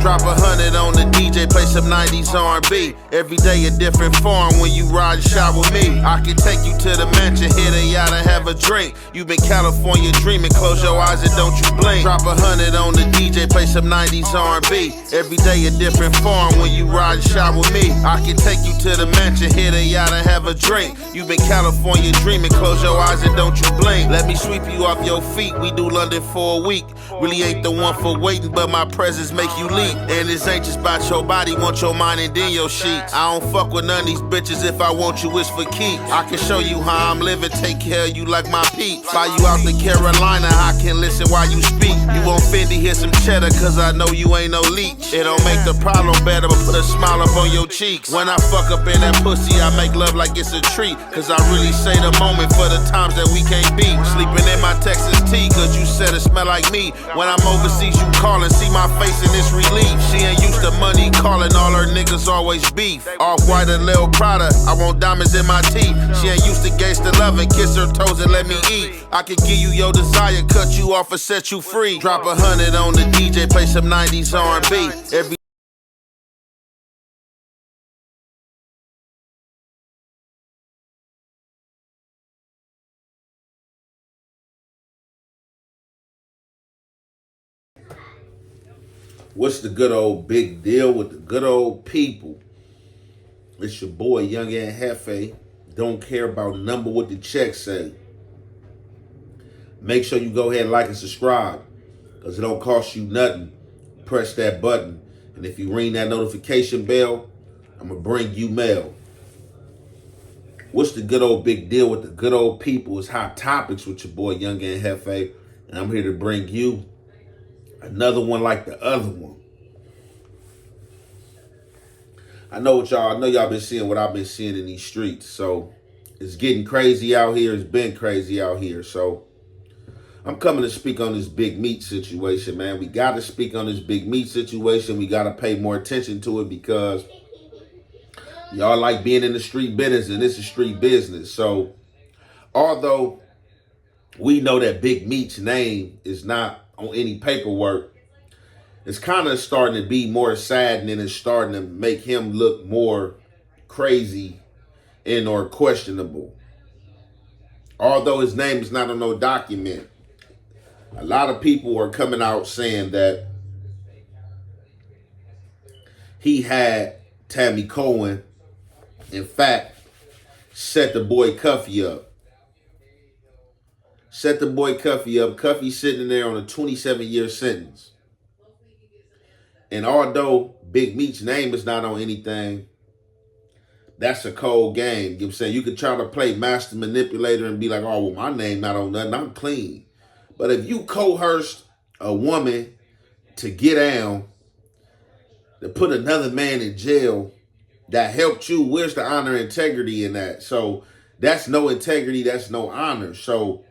Drop 100 on the DJ, play some 90s R&B. Every day a different form when you ride and shot with me. I can take you to the mansion, hit a yacht and have a drink. You been California dreaming, close your eyes and don't you blink. Drop 100 on the DJ, play some 90s R&B. Every day a different form when you ride and shot with me. I can take you to the mansion, hit a yacht and have a drink. You been California dreaming, close your eyes and don't you blink. Let me sweep you off your feet, we do London for a week. Really ain't the one for waiting, but my presence make you leap. And this ain't just about your body, want your mind and then your sheets. I don't fuck with none of these bitches, if I want you it's for keeps. I can show you how I'm living, take care of you like my peeps. Fly you out to Carolina, I can listen while you speak. You want Fendi, hear some cheddar, cause I know you ain't no leech. It don't make the problem better, but put a smile up on your cheeks. When I fuck up in that pussy, I make love like it's a treat. Cause I really say the moment for the times that we can't beat. Sleeping in my Texas tea, cause you said it smell like me. When I'm overseas, you callin', see my face and it's relief. She ain't used to money calling, all her niggas always beef. Off-white and Lil Prada, I want diamonds in my teeth. She ain't used to gangsta loving, kiss her toes and let me eat. I can give you your desire, cut you off or set you free. Drop 100 on the DJ, play some 90s R&B. Every What's the good old big deal with the good old people? It's your boy, Young and Hefe. Don't care about number what the check say. Make sure you go ahead and like and subscribe, because it don't cost you nothing. Press that button. And if you ring that notification bell, I'm going to bring you mail. What's the good old big deal with the good old people? It's Hot Topics with your boy, Young and Hefe. And I'm here to bring you another one like the other one. I know y'all been seeing what I've been seeing in these streets. So it's getting crazy out here. It's been crazy out here. So I'm coming to speak on this Big Meech situation, man. We got to speak on this Big Meech situation. We got to pay more attention to it because y'all like being in the street business, and this is street business. So although we know that Big Meech's name is not on any paperwork, it's kind of starting to be more saddening and starting to make him look more crazy and or questionable. Although his name is not on no document, a lot of people are coming out saying that he had Tammy Cowin, in fact, set the boy Cuffy up. Set the boy Cuffy up. Cuffy sitting there on a 27-year sentence. And although Big Meech's name is not on anything, that's a cold game. You know what I'm saying? You could try to play master manipulator and be like, oh, well, my name not on nothing. I'm clean. But if you coerced a woman to get down, to put another man in jail that helped you, where's the honor and integrity in that? So that's no integrity. That's no honor. So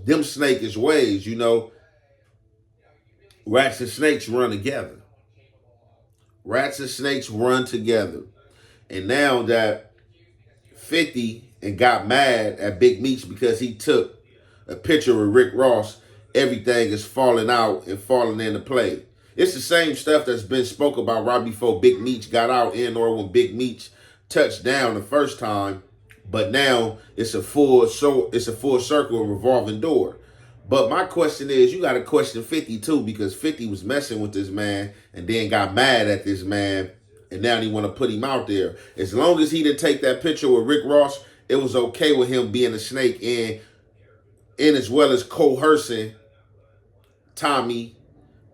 them snakish ways, you know, rats and snakes run together. Rats and snakes run together. And now that 50 and got mad at Big Meech because he took a picture with Rick Ross, everything is falling out and falling into play. It's the same stuff that's been spoke about right before Big Meech got out and or when Big Meech touched down the first time. But now it's a full circle, a revolving door. But my question is, you got to question 50 too, because 50 was messing with this man and then got mad at this man, and now he want to put him out there. As long as he didn't take that picture with Rick Ross, it was okay with him being a snake and as well as coercing Tammy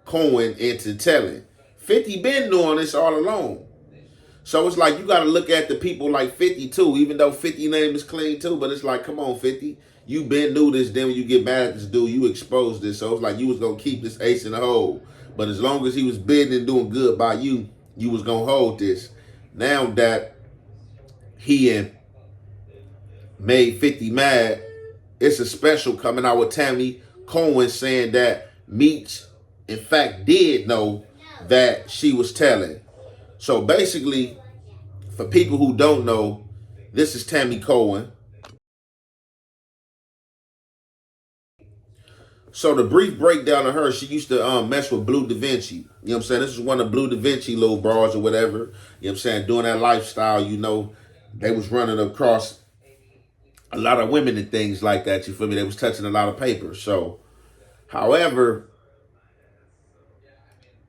Cowin into telling. 50 been doing this all along. So it's like you got to look at the people like 50 too, even though 50 name is clean too. But it's like, come on, 50. You been knew this. Then when you get mad at this dude, you exposed this. So it's like you was going to keep this ace in the hole. But as long as he was bidding and doing good by you, you was going to hold this. Now that he made 50 mad, it's a special coming out with Tammy Cowin saying that Meech, in fact, did know that she was telling. So basically, for people who don't know, this is Tammy Cowin. So the brief breakdown of her, she used to mess with Blue Da Vinci. You know what I'm saying? This is one of Blue Da Vinci little bras or whatever. You know what I'm saying? Doing that lifestyle, they was running across a lot of women and things like that. You feel me? They was touching a lot of paper. So, however,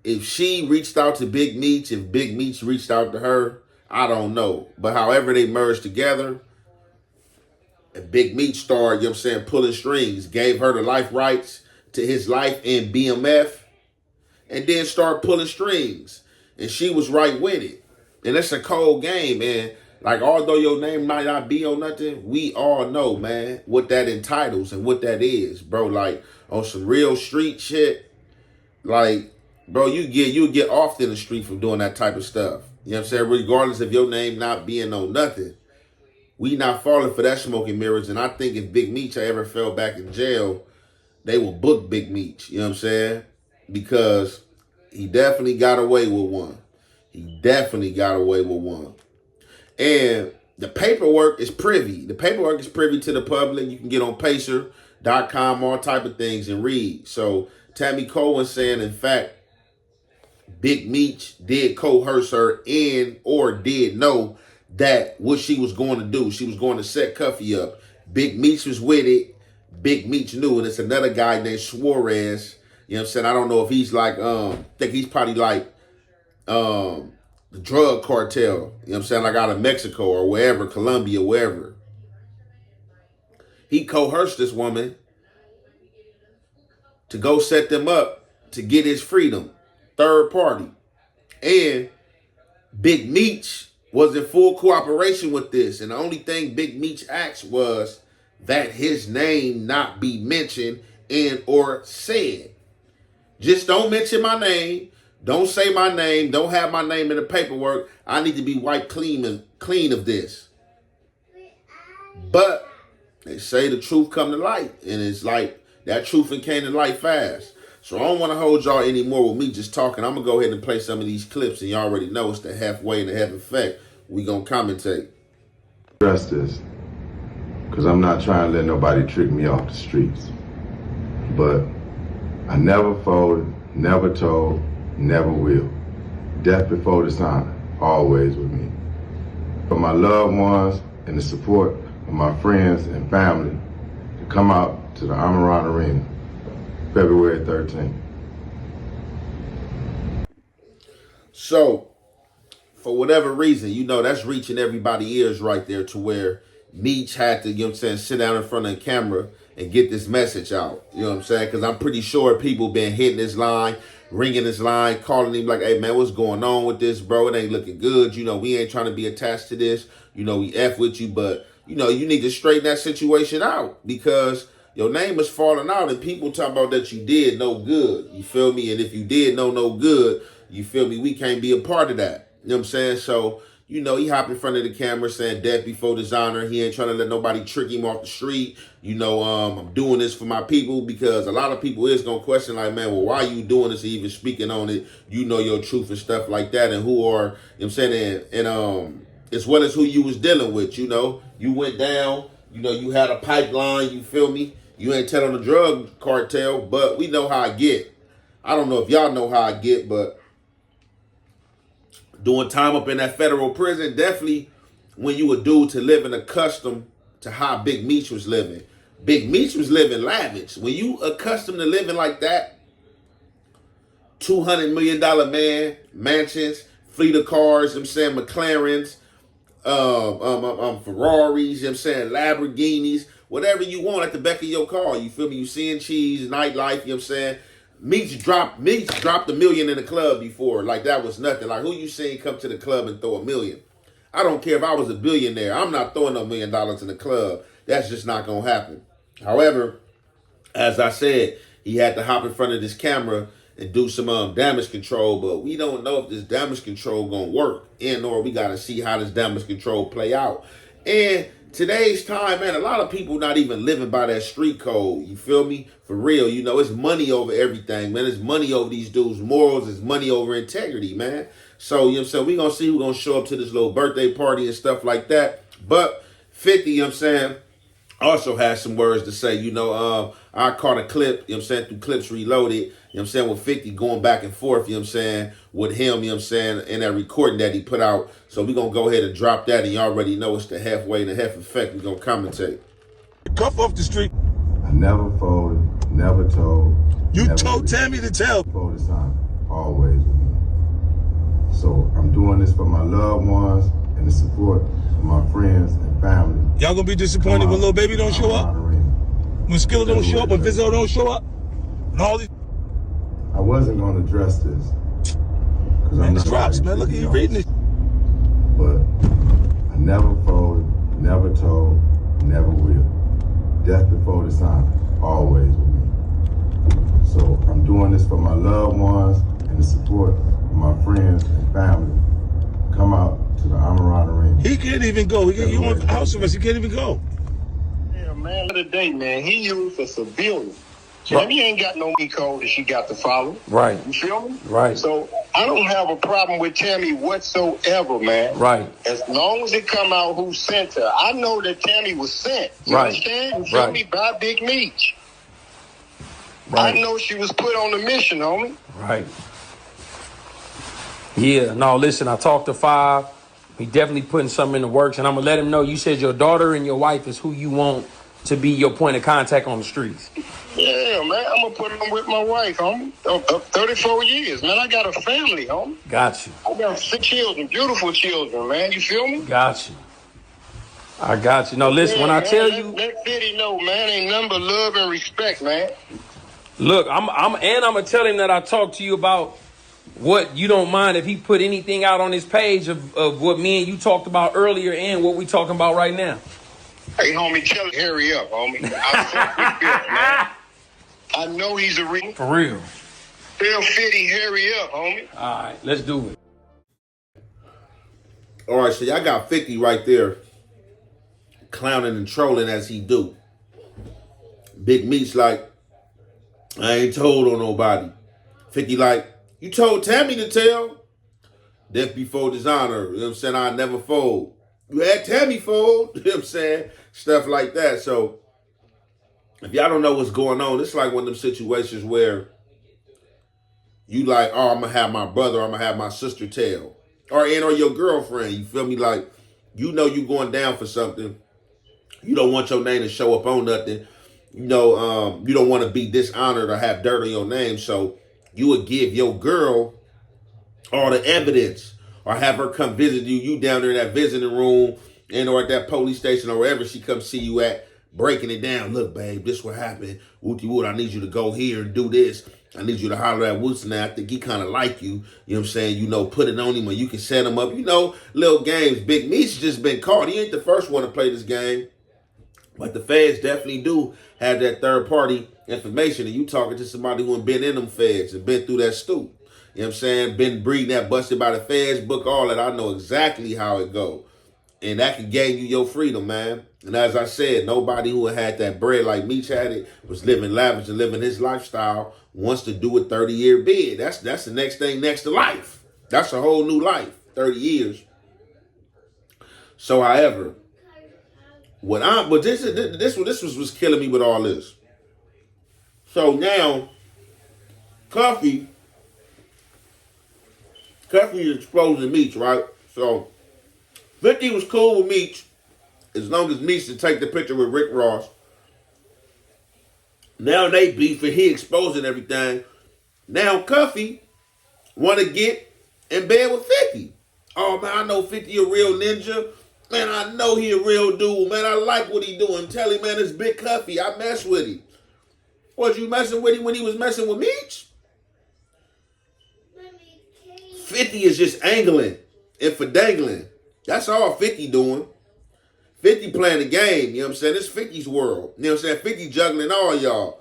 if she reached out to Big Meech, if Big Meech reached out to her, I don't know. But however they merged together, and Big Meech started, you know what I'm saying, pulling strings, gave her the life rights to his life in BMF, and then started pulling strings. And she was right with it. And it's a cold game, man. Like, although your name might not be on nothing, we all know, man, what that entitles and what that is, bro. Like, on some real street shit, like, bro, you get off in the street from doing that type of stuff. You know what I'm saying? Regardless of your name not being on nothing. We not falling for that smoke and mirrors. And I think if Big Meech ever fell back in jail, they will book Big Meech. You know what I'm saying? Because he definitely got away with one. He definitely got away with one. And the paperwork is privy. The paperwork is privy to the public. You can get on Pacer.com, all type of things, and read. So Tammy Cowin saying, in fact, Big Meech did coerce her in or did know that what she was going to do. She was going to set Cuffy up. Big Meech was with it. Big Meech knew. And it's another guy named Suarez. You know what I'm saying? I don't know if he's like, I think he's probably like the drug cartel. You know what I'm saying? Like out of Mexico or wherever, Colombia, wherever. He coerced this woman to go set them up to get his freedom. Third party. And Big Meech was in full cooperation with this. And the only thing Big Meech asked was that his name not be mentioned and or said. Just don't mention my name. Don't say my name. Don't have my name in the paperwork. I need to be wiped clean of this. But they say the truth come to light. And it's like that truth and came to light fast. So I don't want to hold y'all anymore with me just talking. I'm going to go ahead and play some of these clips. And y'all already know it's the halfway and the half effect. We going to commentate. Address this, because I'm not trying to let nobody trick me off the streets. But I never folded, never told, never will. Death before dishonor, always with me. For my loved ones and the support of my friends and family to come out to the Amaran Arena, February 13th. So, for whatever reason, that's reaching everybody's ears right there to where Meech had to, you know what I'm saying, sit down in front of the camera and get this message out. You know what I'm saying? Because I'm pretty sure people been hitting this line, ringing this line, calling him like, hey, man, what's going on with this, bro? It ain't looking good. We ain't trying to be attached to this. We F with you, but, you need to straighten that situation out because your name is falling out and people talking about that you did no good. You feel me? And if you did no good, you feel me? We can't be a part of that. You know what I'm saying? So, he hopped in front of the camera saying death before dishonor. He ain't trying to let nobody trick him off the street. I'm doing this for my people because a lot of people is going to question like, man, well, why are you doing this and even speaking on it? Your truth and stuff like that. And who are, you know what I'm saying? And as well as who you was dealing with, you went down, you had a pipeline, you feel me? You ain't telling the drug cartel, but we know how I get. I don't know if y'all know how I get, but doing time up in that federal prison, definitely when you a dude to living accustomed to how Big Meech was living. Big Meech was living lavish. When you accustomed to living like that, $200 million man, mansions, fleet of cars, I'm saying McLarens, Ferraris, I'm saying Lamborghinis, whatever you want at the back of your car. You feel me? You seeing cheese, nightlife, you know what I'm saying? Meech dropped $1 million in the club before. Like that was nothing. Like who you seen come to the club and throw $1 million? I don't care if I was a billionaire. I'm not throwing $1 million in the club. That's just not going to happen. However, as I said, he had to hop in front of this camera and do some damage control, but we don't know if this damage control going to work and or we got to see how this damage control play out. And today's time, man, a lot of people not even living by that street code. You feel me? For real, it's money over everything, man. It's money over these dudes' morals. It's money over integrity, man. So, you know what I'm saying? We're going to see who's going to show up to this little birthday party and stuff like that. But 50, you know what I'm saying, also has some words to say. I caught a clip, you know what I'm saying, through Clips Reloaded, you know what I'm saying, with 50 going back and forth, you know what I'm saying, with him, you know what I'm saying, in that recording that he put out. So we're going to go ahead and drop that, and you already know it's the halfway and the half effect. We're going to commentate. Cuff off the street. I never folded, never told. You never told will. Tammy to tell. Folded sign, always with me. So I'm doing this for my loved ones and the support of my friends and family. Y'all gonna be disappointed when little baby don't show up? When Skilla don't show up? When Vizzo don't show up? And all these... I wasn't going to address this. Man, this drops, man. Look at you reading it. But I never folded, never told, never will. Death before the sign, always with me. So I'm doing this for my loved ones and the support of my friends and family. Come out to the Amaran Arena. He can't even go. You on house arrest. He can't even go. Yeah, man. The other day, man, he used a civilian. Tammy ain't got no code that she got to follow. Right. You feel me? Right. So I don't have a problem with Tammy whatsoever, man. Right. As long as it come out who sent her. I know that Tammy was sent. You Right. understand? You feel me? By Big Meech. Right. I know she was put on the mission, homie. Right. Yeah. No, listen, I talked to Five. He definitely putting something in the works, and I'm going to let him know. You said your daughter and your wife is who you want to be your point of contact on the streets. Yeah, man. I'm going to put them with my wife, homie. 34 years, man. I got a family, homie. Got you. I got 6 children, beautiful children, man. You feel me? Got you. I got you. No, listen, when I tell you... Let Fitty know, man, ain't nothing but love and respect, man. Look, I'm gonna tell him that I talked to you about what you don't mind if he put anything out on his page of what me and you talked about earlier and what we talking about right now. Hey, homie, tell him hurry up, homie. Man. I know he's a real. For real. Tell Fitty hurry up, homie. All right, let's do it. All right, so y'all got 50 right there, clowning and trolling as he do. Big Meech like, I ain't told on nobody. 50 like, you told Tammy to tell. Death before dishonor. You know what I'm saying? I never fold. You had Tammy fold. You know what I'm saying? Stuff like that. So, if y'all don't know what's going on, it's like one of them situations where you like, oh, I'm going to have my brother, I'm going to have my sister tell. Or your girlfriend. You feel me? Like, you know you going down for something. You don't want your name to show up on nothing. You know, you don't want to be dishonored or have dirt on your name. So you would give your girl all the evidence or have her come visit you. You down there in that visiting room and or at that police station or wherever she comes see you at, breaking it down. Look, babe, this what happened. Wooty wood, I need you to go here and do this. I need you to holler at Woots now. I think he kind of like you. You know what I'm saying? You know, put it on him or you can set him up. You know, little games. Big Meech just been caught. He ain't the first one to play this game. But the feds definitely do have that third-party information. And you talking to somebody who ain't been in them feds and been through that stoop. You know what I'm saying? Been breeding that busted by the feds book, all that. I know exactly how it go. And that can gain you your freedom, man. And as I said, nobody who had that bread like Meech had it, was living lavish and living his lifestyle, wants to do a 30-year bid. That's the next thing next to life. That's a whole new life, 30 years. So, however, this was killing me with all this. So now, Cuffy is exposing Meech, right? So 50 was cool with Meech as long as Meech to take the picture with Rick Ross. Now they beef and he exposing everything. Now Cuffy want to get in bed with 50. Oh man, I know 50 a real ninja. Man, I know he a real dude. Man, I like what he doing. Tell him, man, it's Big Cuffy. I mess with him. Was you messing with him when he was messing with Meech? 50 is just angling and fidangling. That's all 50 doing. 50 playing the game, you know what I'm saying? It's 50's world. You know what I'm saying? 50 juggling all y'all.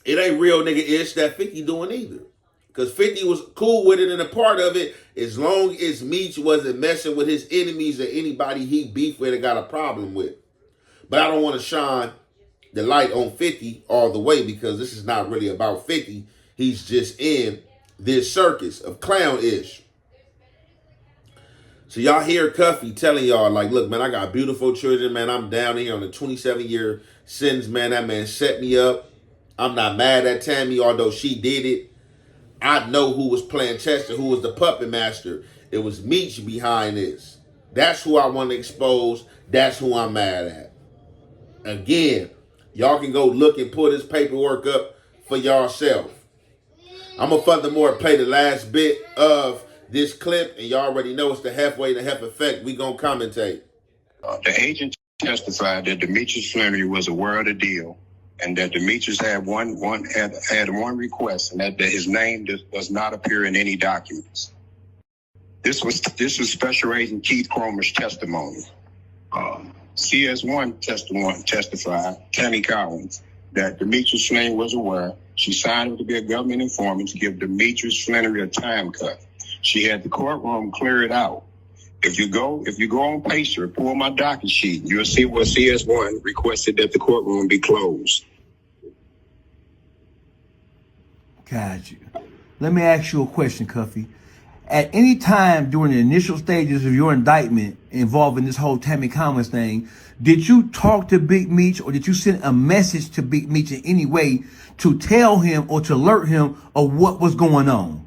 It ain't real nigga-ish that 50 doing either. Because 50 was cool with it and a part of it as long as Meech wasn't messing with his enemies or anybody he beef with and got a problem with. But I don't want to shine the light on 50 all the way because this is not really about 50. He's just in this circus of clown-ish. So y'all hear Cuffy telling y'all, like, look, man, I got beautiful children, man. I'm down here on a 27-year sentence, man. That man set me up. I'm not mad at Tammy, although she did it. I know who was playing chess and who was the puppet master. It was Meech behind this. That's who I want to expose. That's who I'm mad at. Again, y'all can go look and pull this paperwork up for yourself. I'm going to furthermore play the last bit of this clip, and y'all already know it's the halfway to half effect. We going to commentate. The agent testified that Demetrius Flannery was aware of the deal, and that Demetrius had one request, and that his name does not appear in any documents. This was Special Agent Keith Cromer's testimony. CS1 testified, Tammy Cowins, that Demetrius Flannery was aware. She signed him to be a government informant to give Demetrius Flannery a time cut. She had the courtroom clear it out. If you go on Pacer, pull my docket sheet, you'll see what CS1 requested that the courtroom be closed. Got you. Let me ask you a question, Cuffy. At any time during the initial stages of your indictment involving this whole Tammy Cowins thing, did you talk to Big Meech, or did you send a message to Big Meech in any way to tell him or to alert him of what was going on?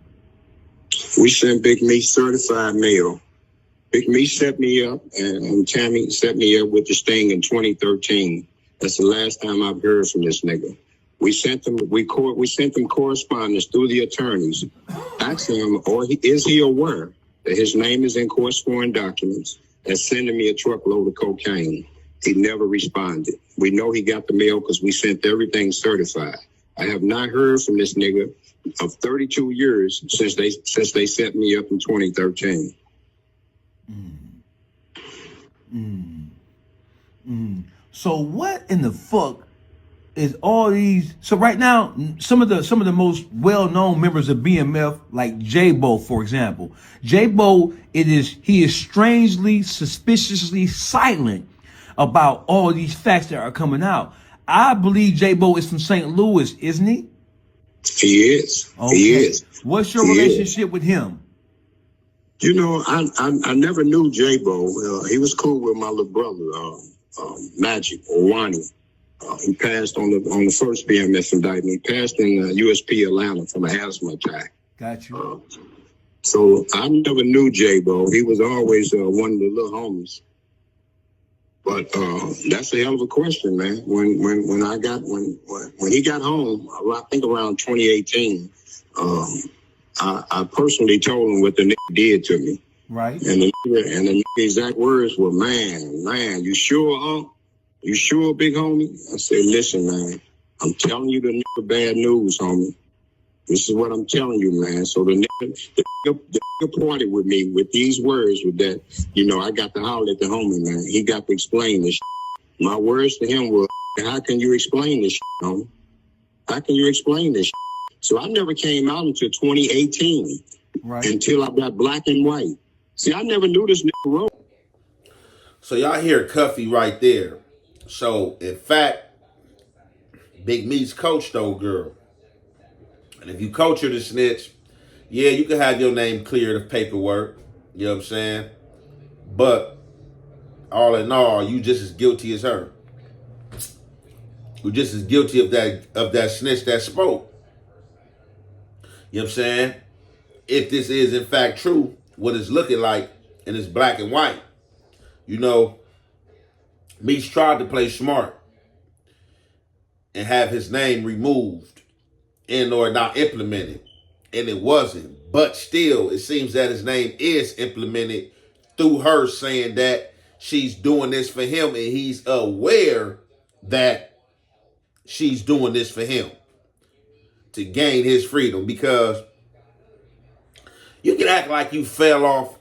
We sent Big Meech certified mail. Big Meech set me up, and Tammy set me up with this thing in 2013. That's the last time I've heard from this nigga. We sent them correspondence through the attorneys. Asked him, is he aware that his name is in court sworn documents and sending me a truckload of cocaine? He never responded. We know he got the mail because we sent everything certified. I have not heard from this nigga of 32 years since they set me up in 2013. So what in the fuck is all these? So right now, some of the most well-known members of BMF, like J-Bo, for example, J-Bo, he is strangely, suspiciously silent about all these facts that are coming out. I believe J-Bo is from St. Louis, isn't he? He is. Okay. He is. What's your relationship with him? You know, I never knew J-Bo. He was cool with my little brother, Magic, or Wani. He passed on the first BMF indictment. He passed in USP Atlanta from an asthma attack. Got you. So I never knew J-Bo. He was always one of the little homies. But that's a hell of a question, man. When he got home, I think around 2018, I personally told him what the nigga did to me. Right. And the exact words were, man, you sure, huh? You sure, big homie? I said, listen, man, I'm telling you the nigga bad news, homie. This is what I'm telling you, man. So the nigga parted with me with these words with that, I got to holler at the homie, man. He got to explain this. My words to him were, how can you explain this, homie? How can you explain this? So I never came out until 2018, right, until I got black and white. See, I never knew this nigga wrote. So y'all hear Cuffy right there. So, in fact, Big Meech coached old girl. And if you coach her to snitch, yeah, you can have your name cleared of paperwork. You know what I'm saying? But all in all, you just as guilty as her. You're just as guilty of that snitch that spoke. You know what I'm saying? If this is in fact true, what it's looking like, and it's black and white. Meech tried to play smart and have his name removed and or not implemented, and it wasn't. But still, it seems that his name is implemented through her saying that she's doing this for him, and he's aware that she's doing this for him to gain his freedom. Because you can act like you fell off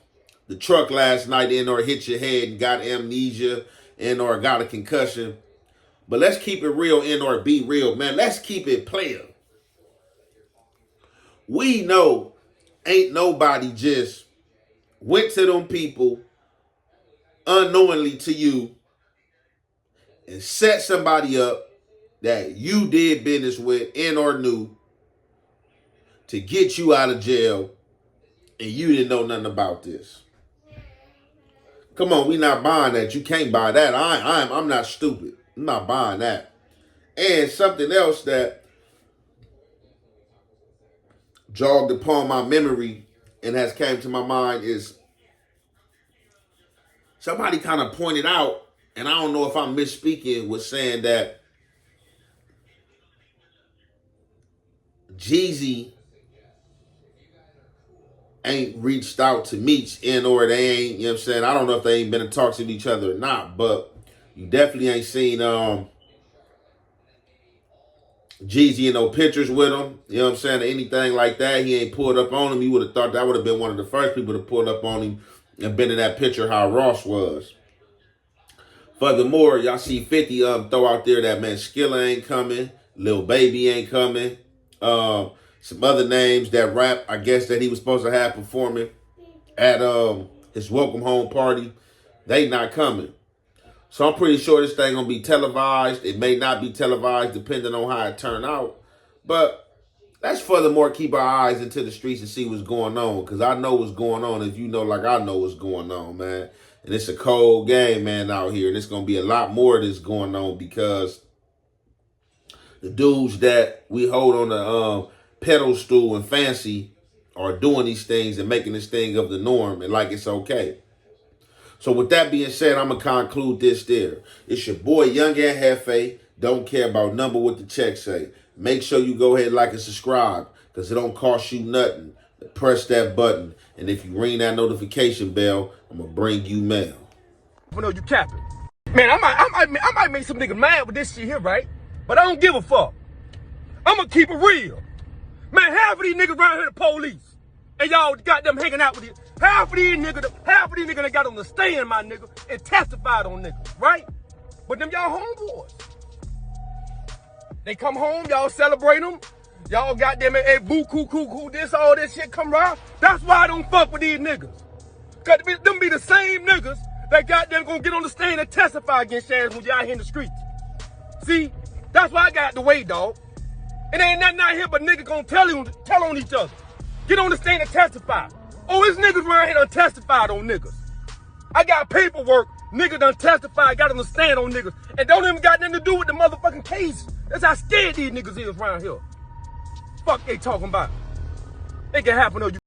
the truck last night and or hit your head and got amnesia and or got a concussion. But let's keep it real and or be real, man. Let's keep it player. We know ain't nobody just went to them people unknowingly to you and set somebody up that you did business with and or knew to get you out of jail, and you didn't know nothing about this. Come on, we not buying that. You can't buy that. I'm not stupid. I'm not buying that. And something else that jogged upon my memory and has came to my mind is somebody kind of pointed out, and I don't know if I'm misspeaking, was saying that Jeezy ain't reached out to Meech or they ain't, you know what I'm saying? I don't know if they ain't been in talks with each other or not, but you definitely ain't seen Jeezy in no pictures with him, you know what I'm saying, or anything like that. He ain't pulled up on him. You would have thought that would have been one of the first people to pull up on him and been in that picture how Ross was. Furthermore, y'all see 50 throw out there that, man, Skilla ain't coming, Lil Baby ain't coming, some other names that rap, I guess, that he was supposed to have performing at his welcome home party, they not coming. So I'm pretty sure this thing gonna be televised. It may not be televised depending on how it turn out. But let's furthermore keep our eyes into the streets and see what's going on. Because I know what's going on, if you know like I know what's going on, man. And it's a cold game, man, out here. And it's gonna be a lot more of this going on because the dudes that we hold on the pedestal and fancy are doing these things and making this thing of the norm and like it's okay. So with that being said, I'm going to conclude this there. It's your boy, Young and Hefe. Don't care about number what the check say. Make sure you go ahead, like, and subscribe, because it don't cost you nothing. Press that button. And if you ring that notification bell, I'm going to bring you mail. I know you capping. Man, I might make some niggas mad with this shit here, right? But I don't give a fuck. I'm going to keep it real. Man, half of these niggas around here the police. And y'all got them hanging out with you. Half of these niggas that got on the stand, my nigga, and testified on niggas, right? But them y'all homeboys. They come home, y'all celebrate them. Y'all got them at boo, coo, this, all this shit come around. That's why I don't fuck with these niggas. Cause them be the same niggas that got them gonna get on the stand and testify against y'all when y'all here in the streets. See, that's why I got the way, dog. It ain't nothing out here but niggas gonna tell on each other. Get on the stand and testify. Oh, it's niggas around here done testified on niggas. I got paperwork, niggas done testified, got on the stand on niggas, and don't even got nothing to do with the motherfucking case. That's how scared these niggas is around here. Fuck they talking about. It can happen to you.